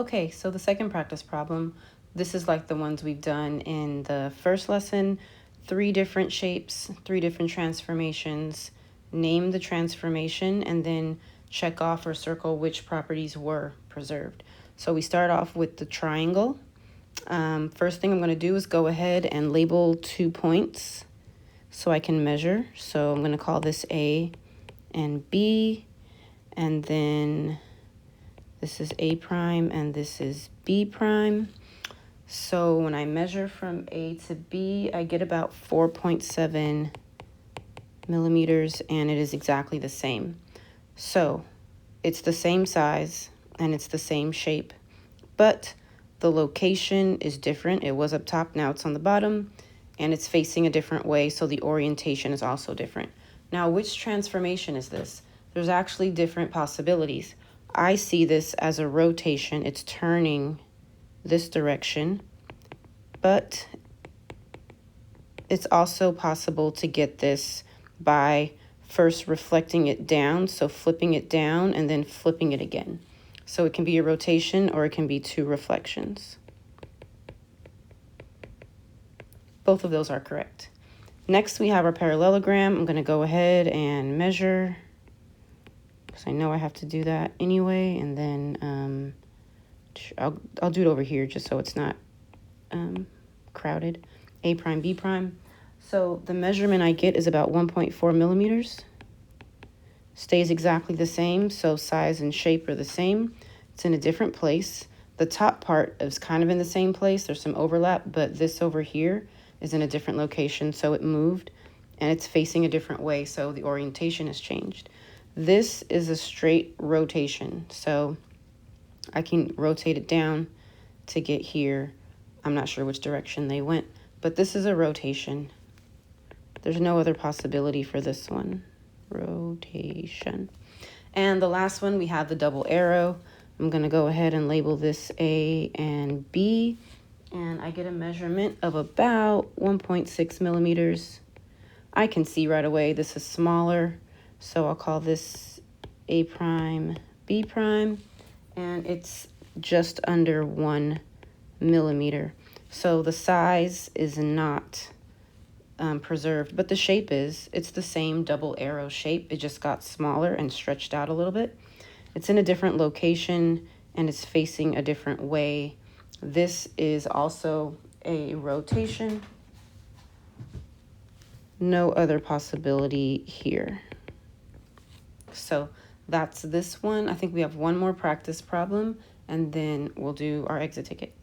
Okay, so the second practice problem, this is like the ones we've done in the first lesson. 3 different shapes, 3 different transformations. Name the transformation and then check off or circle which properties were preserved. So we start off with the triangle. First thing I'm going to do is go ahead and label 2 points so I can measure. So I'm going to call this A and B, and then this is A prime and this is B prime. So when I measure from A to B, I get about 4.7 millimeters, and it is exactly the same. So it's the same size and it's the same shape, but the location is different. It was up top, now it's on the bottom, and it's facing a different way, so the orientation is also different. Now, which transformation is this? There's actually different possibilities. I see this as a rotation. It's turning this direction, but it's also possible to get this by first reflecting it down, so flipping it down and then flipping it again. So it can be a rotation or it can be 2 reflections. Both of those are correct. Next, we have our parallelogram. I'm going to go ahead and measure, because I know I have to do that anyway, and then I'll do it over here just so it's not crowded. A prime, B prime. So the measurement I get is about 1.4 millimeters. Stays exactly the same, so size and shape are the same. It's in a different place. The top part is kind of in the same place. There's some overlap, but this over here is in a different location, so it moved, and it's facing a different way, so the orientation has changed. This is a straight rotation, so I can rotate it down to get here. I'm not sure which direction they went, but this is a rotation. There's no other possibility for this one. Rotation. And the last one, we have the double arrow. I'm going to go ahead and label this A and B, and I get a measurement of about 1.6 millimeters. I can see right away this is smaller, so I'll call this A prime, B prime, and it's just under 1 millimeter. So the size is not preserved, but the shape is. It's the same double arrow shape. It just got smaller and stretched out a little bit. It's in a different location and it's facing a different way. This is also a rotation. No other possibility here. So that's this one. I think we have one more practice problem and then we'll do our exit ticket.